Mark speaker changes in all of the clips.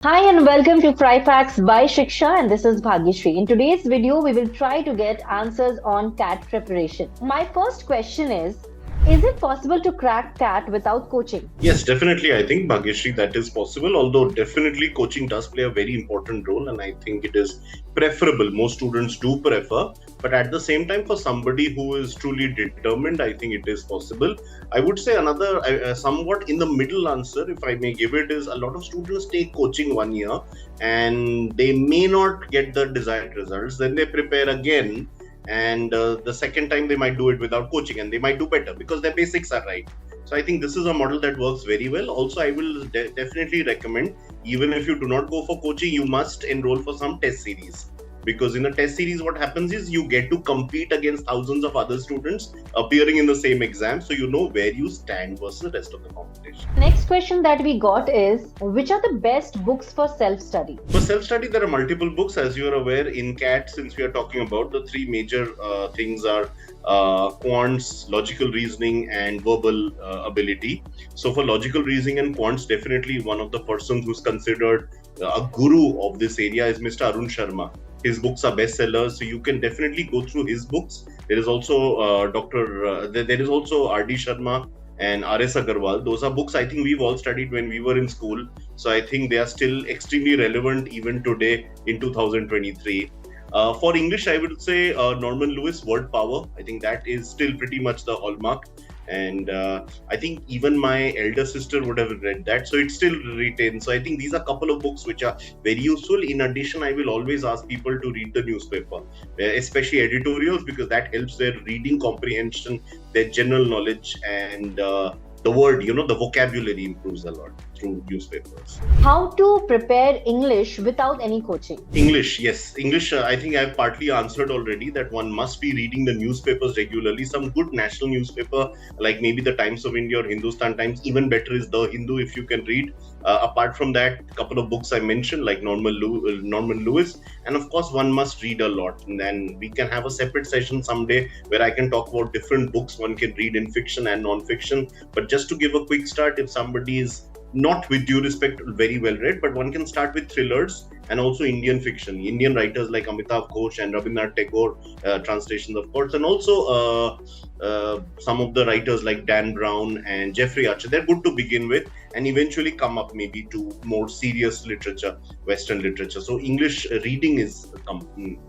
Speaker 1: Hi and welcome to Fry Facts by Shiksha, and this is Bhagyashree. In today's video, we will try to get answers on CAT preparation. My first question is it possible to crack CAT without coaching?
Speaker 2: Yes, definitely. I think Bhagyashree that is possible. Although definitely coaching does play a very important role, and I think it is preferable. Most students do prefer, but at the same time, for somebody who is truly determined, I think it is possible. I would say another somewhat in the middle answer, if I may give it, is a lot of students take coaching 1 year and they may not get the desired results. Then they prepare again, and the second time they might do it without coaching, and they might do better because their basics are right. So I think this is a model that works very well. Also, I will definitely recommend, even if you do not go for coaching, you must enroll for some test series. Because in a test series, what happens is you get to compete against thousands of other students appearing in the same exam. So you know where you stand versus the rest of the competition.
Speaker 1: Next question that we got is which are the best books for self study?
Speaker 2: For self-study, there are multiple books. As you are aware, in CAT, since we are talking about the three major things are quants, logical reasoning, and verbal ability. So for logical reasoning and quants, definitely one of the persons who's considered a guru of this area is Mr. Arun Sharma. His books are bestsellers, so you can definitely go through his books. There is also there is also R.D. Sharma and R.S. Agarwal. Those are books I think we've all studied when we were in school. So I think they are still extremely relevant even today in 2023. For English, I would say Norman Lewis, Word Power. I think that is still pretty much the hallmark. And I think even my elder sister would have read that. So it still retains. So I think these are a couple of books which are very useful. In addition, I will always ask people to read the newspaper, especially editorials, because that helps their reading comprehension, their general knowledge, and the word, the vocabulary improves a lot through newspapers.
Speaker 1: How to prepare English without any coaching?
Speaker 2: English, yes. English, I think I've partly answered already that one must be reading the newspapers regularly. Some good national newspaper, like maybe the Times of India or Hindustan Times. Even better is the Hindu if you can read. Apart from that, a couple of books I mentioned, like Norman Lewis. And of course, one must read a lot. And then we can have a separate session someday where I can talk about different books one can read in fiction and non-fiction. But just to give a quick start, if somebody is not, with due respect, very well read, but one can start with thrillers and also Indian fiction. Indian writers like Amitav Ghosh and Rabindranath Tagore, translations, of course, and also some of the writers like Dan Brown and Jeffrey Archer. They're good to begin with, and eventually come up maybe to more serious literature, Western literature. So English reading is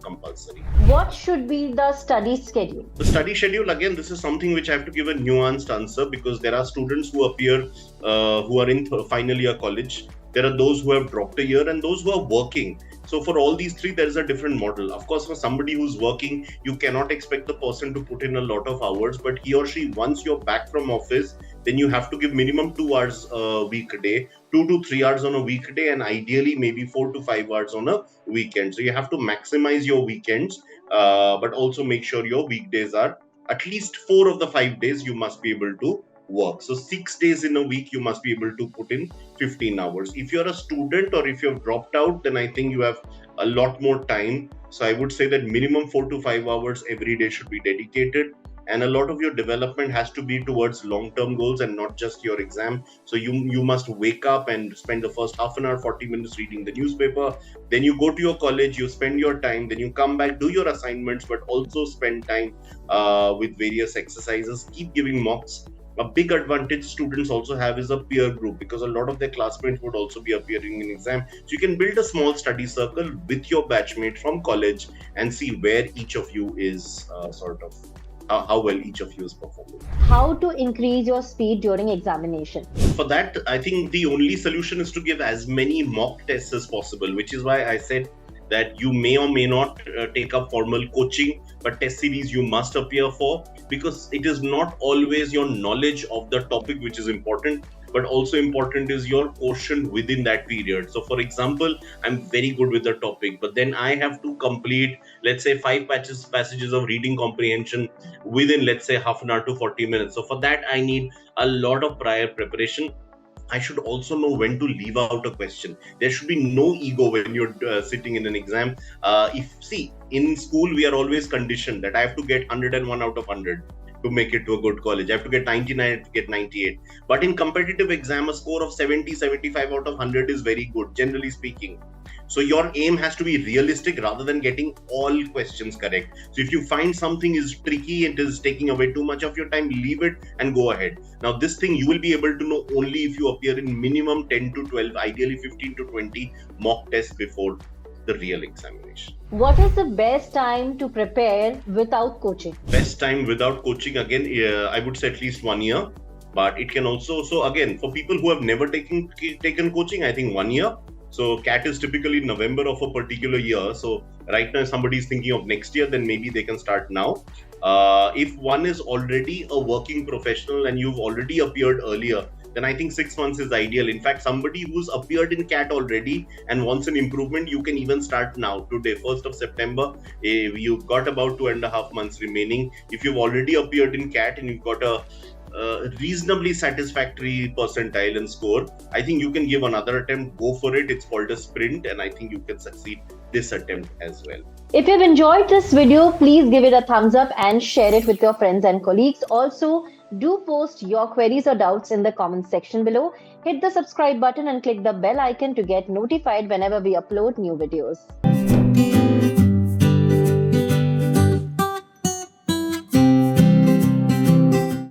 Speaker 2: compulsory.
Speaker 1: What should be the study schedule?
Speaker 2: The study schedule, again, this is something which I have to give a nuanced answer, because there are students who appear who are in final year college. There are those who have dropped a year and those who are working. So for all these three, there is a different model. Of course, for somebody who's working, you cannot expect the person to put in a lot of hours, but he or she, once you're back from office, then you have to give minimum 2 hours a weekday, 2 to 3 hours on a weekday, and ideally maybe 4 to 5 hours on a weekend. So you have to maximize your weekends, but also make sure your weekdays are at least 4 of the 5 days you must be able to work. So 6 days in a week, you must be able to put in 15 hours. If you're a student or if you've dropped out, then I think you have a lot more time. So I would say that minimum 4 to 5 hours every day should be dedicated. And a lot of your development has to be towards long-term goals and not just your exam. So you must wake up and spend the first half an hour, 40 minutes reading the newspaper. Then you go to your college, you spend your time, then you come back, do your assignments, but also spend time with various exercises. Keep giving mocks. A big advantage students also have is a peer group, because a lot of their classmates would also be appearing in exam. So you can build a small study circle with your batchmate from college and see where each of you is how well each of you is performing.
Speaker 1: How to increase your speed during examination?
Speaker 2: For that, I think the only solution is to give as many mock tests as possible, which is why I said that you may or may not take up formal coaching, but test series you must appear for, because it is not always your knowledge of the topic which is important, but also important is your quotient within that period. So for example, I'm very good with the topic, but then I have to complete, let's say, 5 passages of reading comprehension within, let's say, half an hour to 40 minutes. So for that, I need a lot of prior preparation. I should also know when to leave out a question. There should be no ego when you're sitting in an exam. If see, in school we are always conditioned that I have to get 101 out of 100. to make it to a good college. I have to get 99 to get 98. But in competitive exam, a score of 70, 75 out of 100 is very good, generally speaking. So your aim has to be realistic rather than getting all questions correct. So if you find something is tricky, it is taking away too much of your time, leave it and go ahead. Now this thing you will be able to know only if you appear in minimum 10 to 12, ideally 15 to 20 mock tests before the real examination.
Speaker 1: What is the best time to prepare without coaching?
Speaker 2: Best time without coaching, again, I would say at least 1 year. But it can also, so again, for people who have never taken coaching, I think 1 year. So CAT is typically November of a particular year. So right now, if somebody is thinking of next year, then maybe they can start now. If one is already a working professional and you've already appeared earlier, then I think 6 months is ideal. In fact, somebody who's appeared in CAT already and wants an improvement, you can even start now. Today, 1st of September, you've got about 2.5 months remaining. If you've already appeared in CAT and you've got a reasonably satisfactory percentile and score, I think you can give another attempt. Go for it. It's called a sprint, and I think you can succeed this attempt as well.
Speaker 1: If you've enjoyed this video, please give it a thumbs up and share it with your friends and colleagues. Also, do post your queries or doubts in the comment section below. Hit the subscribe button and click the bell icon to get notified whenever we upload new videos.